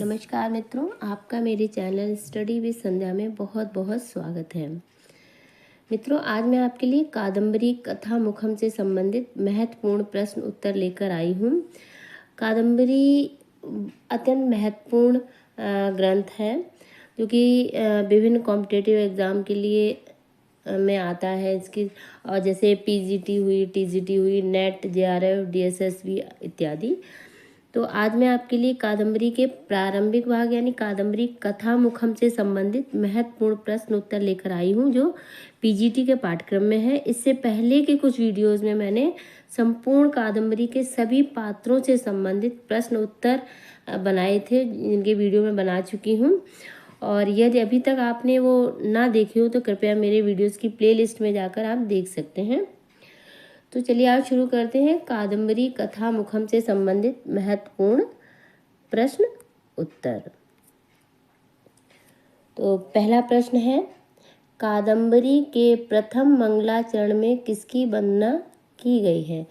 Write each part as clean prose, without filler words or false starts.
नमस्कार मित्रों, आपका मेरे चैनल स्टडी विद संध्या में बहुत बहुत स्वागत है। मित्रों, आज मैं आपके लिए कादम्बरी कथा मुखम से संबंधित महत्वपूर्ण प्रश्न उत्तर लेकर आई हूँ। कादम्बरी अत्यंत महत्वपूर्ण ग्रंथ है जो कि विभिन्न कॉम्पिटिटिव एग्ज़ाम के लिए में आता है इसकी, और जैसे पीजीटी हुई, टीजीटी हुई, नेट, जेआरएफ, डीएसएसबी इत्यादि। तो आज मैं आपके लिए कादम्बरी के प्रारंभिक भाग यानी कादम्बरी कथा मुखम से संबंधित महत्वपूर्ण प्रश्न उत्तर लेकर आई हूँ जो पीजीटी के पाठ्यक्रम में है। इससे पहले के कुछ वीडियोस में मैंने संपूर्ण कादम्बरी के सभी पात्रों से संबंधित प्रश्न उत्तर बनाए थे, जिनके वीडियो मैं बना चुकी हूँ। और यदि अभी तक आपने वो ना देखे हो तो कृपया मेरे वीडियोस की प्लेलिस्ट में जाकर आप देख सकते हैं। तो चलिए आज शुरू करते हैं कादम्बरी कथा मुखम से संबंधित महत्वपूर्ण प्रश्न उत्तर। तो पहला प्रश्न है, कादम्बरी के प्रथम मंगलाचरण में किसकी वंदना की गई है?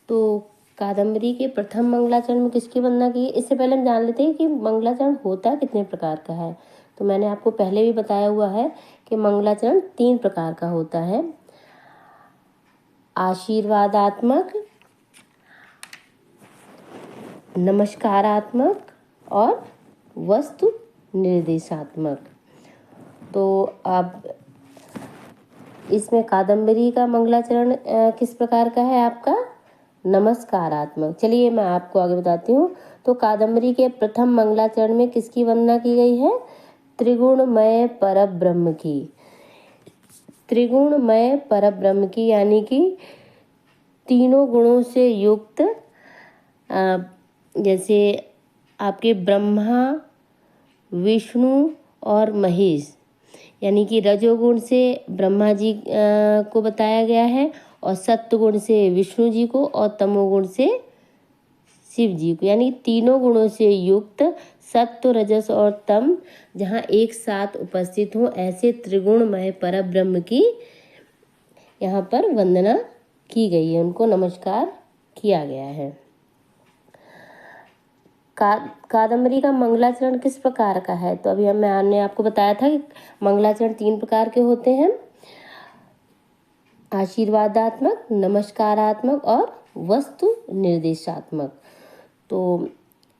तो कादम्बरी के प्रथम मंगलाचरण में किसकी वंदना की? इससे पहले हम जान लेते हैं कि मंगलाचरण होता कितने प्रकार का है। तो मैंने आपको पहले भी बताया हुआ है कि मंगलाचरण 3 प्रकार का होता है: आशीर्वादात्मक, नमस्कारात्मक और वस्तु निर्देशात्मक। तो अब इसमें कादम्बरी का मंगलाचरण किस प्रकार का है? आपका नमस्कारात्मक। चलिए मैं आपको आगे बताती हूँ। तो कादम्बरी के प्रथम मंगलाचरण में किसकी वंदना की गई है? त्रिगुणमय परब्रह्म की। त्रिगुणमय परब्रह्म की यानी कि तीनों गुणों से युक्त, जैसे आपके ब्रह्मा, विष्णु और महेश, यानी कि रजोगुण से ब्रह्मा जी को बताया गया है और सत्वगुण से विष्णु जी को और तमोगुण से शिव जी को, यानी तीनों गुणों से युक्त सत्व, रजस और तम जहाँ एक साथ उपस्थित हो, ऐसे त्रिगुणमय परब्रह्म की यहाँ पर वंदना की गई है, उनको नमस्कार किया गया है। कादम्बरी का मंगलाचरण किस प्रकार का है? तो अभी मैंने आपको बताया था कि मंगलाचरण 3 प्रकार के होते हैं: आशीर्वादात्मक, नमस्कारात्मक और वस्तु निर्देशात्मक। तो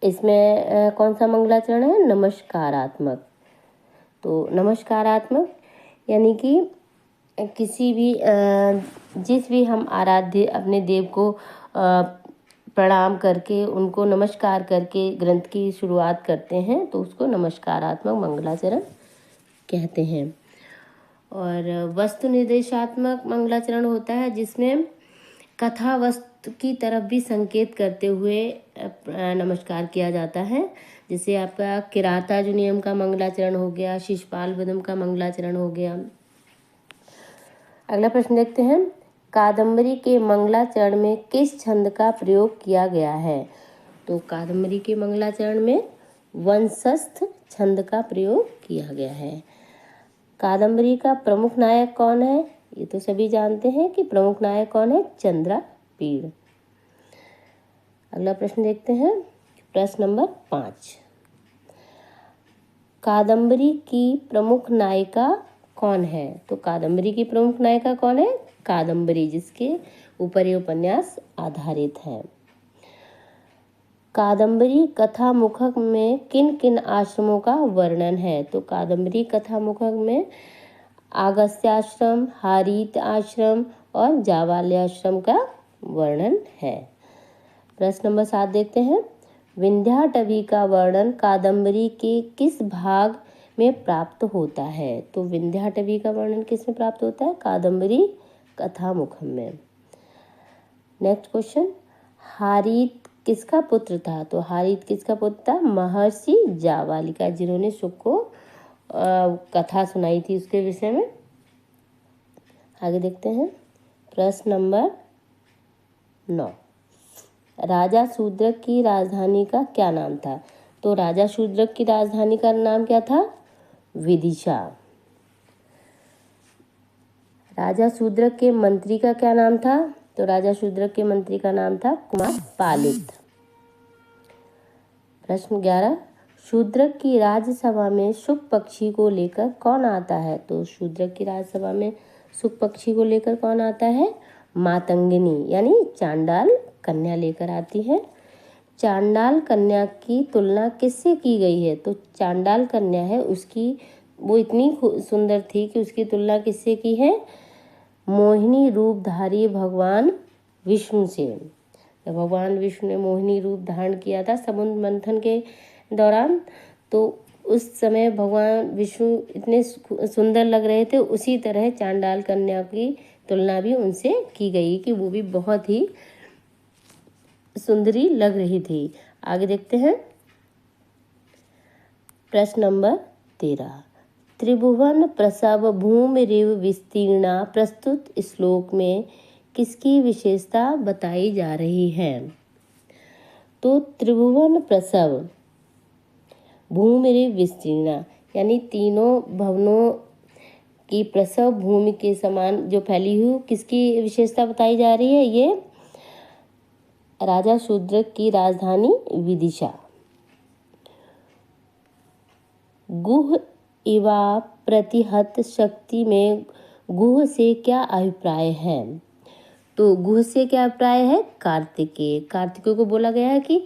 इसमें कौन सा मंगलाचरण है? नमस्कारात्मक। तो नमस्कारात्मक यानी कि किसी भी जिस भी हम आराध्य अपने देव को प्रणाम करके, उनको नमस्कार करके ग्रंथ की शुरुआत करते हैं तो उसको नमस्कारात्मक मंगलाचरण कहते हैं। और वस्तु निर्देशात्मक मंगलाचरण होता है जिसमें कथा वस्तु की तरफ भी संकेत करते हुए नमस्कार किया जाता है। जैसे आपका किरातार्जुनीयम का मंगलाचरण हो गया, शिशुपाल वधम का मंगलाचरण हो गया। अगला प्रश्न देखते हैं, कादम्बरी के मंगलाचरण में किस छंद का प्रयोग किया गया है? तो कादम्बरी के मंगलाचरण में वंशस्थ छंद का प्रयोग किया गया है। कादम्बरी का प्रमुख नायक कौन है? ये तो सभी जानते हैं कि प्रमुख नायक कौन है? चंद्रापीड़। अगला प्रश्न देखते हैं, प्रश्न नंबर 5। कादम्बरी की प्रमुख नायिका कौन है? तो कादम्बरी की प्रमुख नायिका कौन है? कादम्बरी, जिसके ऊपर ये उपन्यास आधारित है। कादम्बरी कथा मुखक में किन किन आश्रमों का वर्णन है? तो कादम्बरी कथा मुखक में अगस्त्याश्रम, हारीत आश्रम और जावाल्य आश्रम का वर्णन है। प्रश्न नंबर 7 देखते हैं, विंध्याटवी का वर्णन कादम्बरी के किस भाग में प्राप्त होता है? तो विंध्याटवी का वर्णन किस में प्राप्त होता है? कादम्बरी कथा मुखम में। नेक्स्ट क्वेश्चन, हारीत किसका पुत्र था? तो हारीत किसका पुत्र था? महर्षि जावालि का, जिन्होंने शुक को कथा सुनाई थी उसके विषय में। आगे देखते हैं, प्रश्न नंबर 9। राजा शूद्रक की राजधानी का क्या नाम था? तो राजा शूद्रक की राजधानी का नाम क्या था? विदिशा। राजा शूद्रक के मंत्री का क्या नाम था? तो राजा शूद्रक के मंत्री का नाम था कुमार पालित। प्रश्न 11, शूद्रक की राज्यसभा में शुक पक्षी को लेकर कौन आता है? तो शूद्रक की राज्यसभा में शुक पक्षी को लेकर कौन आता है? मातंगिनी यानी चांडाल कन्या लेकर आती है। चांडाल कन्या की तुलना किससे की गई है? तो चांडाल कन्या है उसकी वो इतनी सुंदर थी कि उसकी तुलना किससे की है? मोहिनी रूपधारी भगवान विष्णु से। जब भगवान विष्णु ने मोहिनी रूप धारण किया था समुद्र मंथन के दौरान, तो उस समय भगवान विष्णु इतने सुंदर लग रहे थे, उसी तरह चांडाल कन्या की तुलना भी उनसे की गई कि वो भी बहुत ही सुंदरी लग रही थी। आगे देखते हैं प्रश्न नंबर 13। त्रिभुवन प्रसव भूमिरिव विस्तीर्णा प्रस्तुत श्लोक में किसकी विशेषता बताई जा रही है? तो त्रिभुवन प्रसव भूमिरिव विस्तीर्णा यानी तीनों भवनों की प्रसव भूमि के समान जो फैली हुई किसकी विशेषता बताई जा रही है? ये राजा शूद्रक की राजधानी विदिशा। गुह इवा प्रतिहत शक्ति में गुह से क्या अभिप्राय है? तो गुह से क्या अभिप्राय है? कार्तिकेय। कार्तिकेय को बोला गया है कि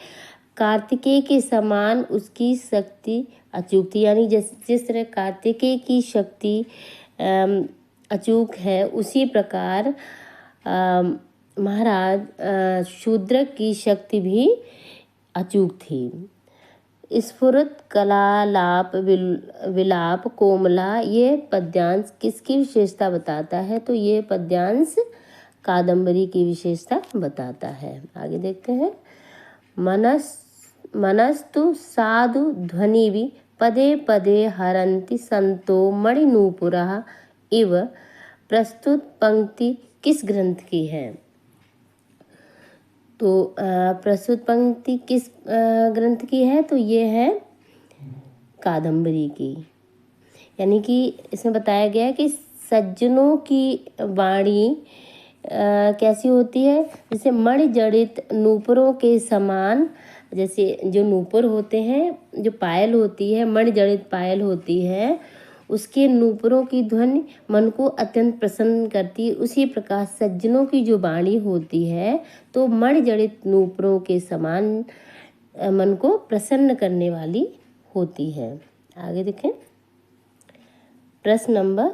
कार्तिकेय के समान उसकी शक्ति अचूक थी, यानी जिस तरह कार्तिकेय की शक्ति अचूक है, उसी प्रकार महाराज शूद्रक की शक्ति भी अचूक थी। स्फुरत कलालाप विलाप कोमला ये पद्यांश किसकी विशेषता बताता है? तो ये पद्यांश कादम्बरी की विशेषता बताता है। आगे देखते हैं मनस्तु साधु ध्वनिवि पदे पदे हरन्ति संतो मणिनूपुरः इव प्रस्तुत पंक्ति किस ग्रंथ की है? तो प्रस्तुत पंक्ति किस ग्रंथ की है? तो ये है कादम्बरी की। यानी कि इसमें बताया गया है कि सज्जनों की वाणी कैसी होती है? जैसे मणिजड़ित नूपुरों के समान, जैसे जो नूपुर होते हैं, जो पायल होती है, मणिजड़ित पायल होती है, उसके नूपुरों की ध्वनि मन को अत्यंत प्रसन्न करती है। उसी प्रकार सज्जनों की जो वाणी होती है तो मणिजड़ित नूपुरों के समान मन को प्रसन्न करने वाली होती है। आगे देखें प्रश्न नंबर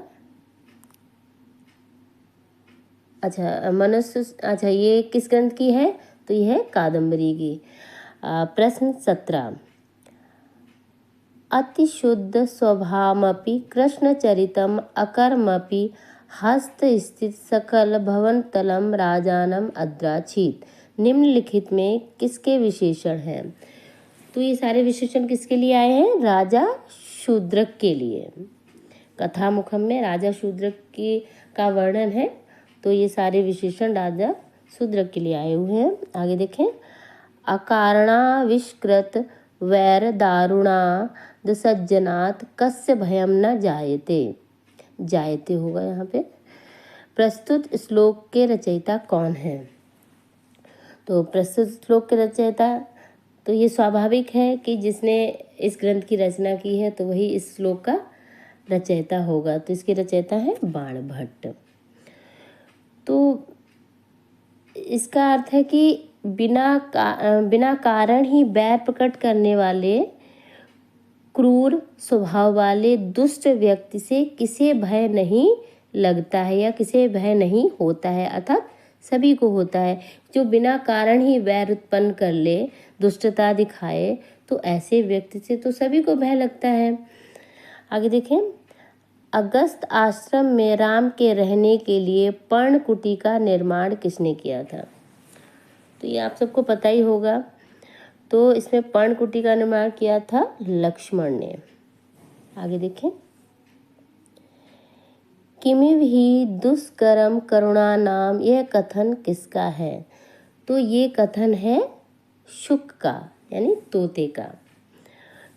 ये किस ग्रंथ की है? तो यह है कादम्बरी की। प्रश्न 17। अतिशुद्ध स्वभावमपि कृष्णचरितम अकर्मपि हस्तस्थित सकल भवनतलम राजानम अद्राक्षित। निम्नलिखित में किसके विशेषण हैं? तो ये सारे विशेषण किसके लिए आए हैं? राजा शूद्रक के लिए। कथा मुखम में राजा शूद्रक का वर्णन है, तो ये सारे विशेषण राजा शूद्रक के लिए आए हुए हैं। आगे देखें अकारणाविष्कृत वैर दारुणा सज्जनात् कस्य भयम न जायते। जायते होगा यहाँ पे। प्रस्तुत श्लोक के रचयिता कौन है? तो प्रस्तुत श्लोक के रचयिता, तो ये स्वाभाविक है कि जिसने इस ग्रंथ की रचना की है तो वही इस श्लोक का रचयिता होगा। तो इसके रचयिता है बाणभट्ट। तो इसका अर्थ है कि बिना कारण ही बैर प्रकट करने वाले क्रूर स्वभाव वाले दुष्ट व्यक्ति से किसे भय नहीं लगता है या किसे भय नहीं होता है, अर्थात सभी को होता है। जो बिना कारण ही वैर उत्पन्न कर ले, दुष्टता दिखाए, तो ऐसे व्यक्ति से तो सभी को भय लगता है। आगे देखें अगस्त आश्रम में राम के रहने के लिए पर्णकुटी का निर्माण किसने किया था? तो ये आप सबको पता ही होगा। तो इसमें पर्णकुटी का निर्माण किया था लक्ष्मण ने। आगे देखें किमिव ही दुष्करम करुणा नाम, यह कथन किसका है? तो ये कथन है शुक का, यानी तोते का।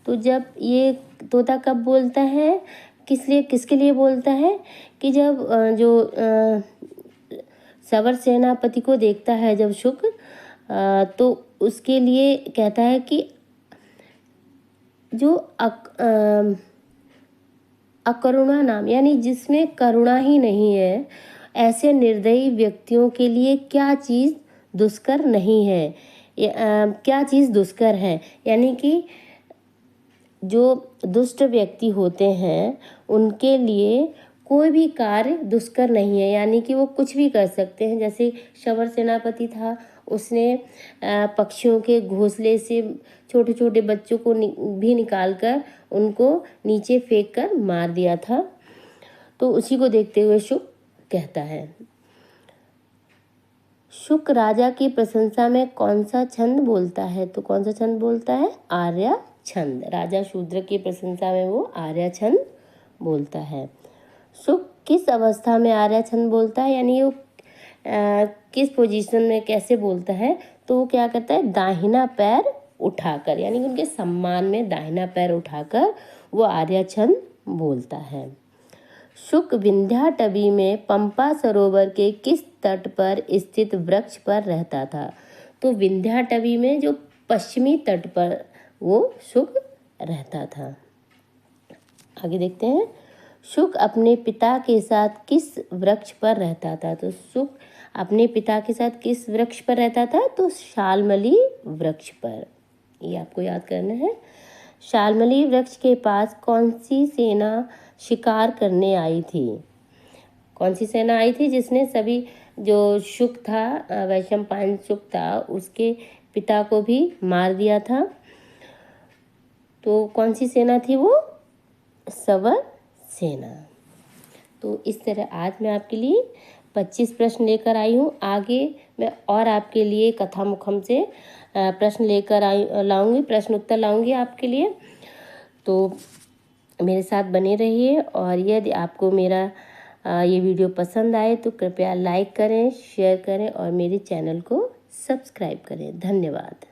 तो जब ये तोता कब बोलता है, किसके लिए बोलता है? कि जब जो सवर सेनापति को देखता है जब शुक, तो उसके लिए कहता है कि जो अकरुणा नाम, यानी जिसमें करुणा ही नहीं है, ऐसे निर्दयी व्यक्तियों के लिए क्या चीज़ दुष्कर नहीं है, क्या चीज़ दुष्कर है। यानी कि जो दुष्ट व्यक्ति होते हैं उनके लिए कोई भी कार्य दुष्कर नहीं है, यानी कि वो कुछ भी कर सकते हैं। जैसे शबर सेनापति था, उसने पक्षियों के घोंसले से छोटे छोटे बच्चों को भी निकाल कर उनको नीचे फेंक कर मार दिया था। तो उसी को देखते हुए शुक कहता है। शुक राजा की प्रशंसा में कौन सा छंद बोलता है? तो कौन सा छंद बोलता है? आर्या छंद। राजा शूद्र की प्रशंसा में वो आर्या छंद बोलता है। शुक किस अवस्था में आर्या छंद बोलता है, यानी वो किस पोजीशन में कैसे बोलता है? तो वो क्या करता है? दाहिना पैर उठाकर, यानी कि उनके सम्मान में दाहिना पैर उठाकर वो आर्या छंद बोलता है। शुक विंध्याटवी में पंपा सरोवर के किस तट पर स्थित वृक्ष पर रहता था? तो विंध्याटवी में जो पश्चिमी तट पर वो शुक रहता था। आगे देखते हैं, शुक अपने पिता के साथ किस वृक्ष पर रहता था? तो शुक अपने पिता के साथ किस वृक्ष पर रहता था? तो शालमली वृक्ष पर। ये आपको याद करना है। शालमली वृक्ष के पास कौन सी सेना शिकार करने आई थी? कौन सी सेना आई थी जिसने सभी, जो शुक था, वैशंपायन शुक था, उसके पिता को भी मार दिया था। तो कौन सी सेना थी वो? सवर सेना। तो इस तरह आज मैं आपके लिए 25 प्रश्न लेकर आई हूँ। आगे मैं और आपके लिए कथामुखम से प्रश्न लेकर लाऊंगी, प्रश्न उत्तर लाऊंगी आपके लिए। तो मेरे साथ बने रहिए, और यदि आपको मेरा ये वीडियो पसंद आए तो कृपया लाइक करें, शेयर करें और मेरे चैनल को सब्सक्राइब करें। धन्यवाद।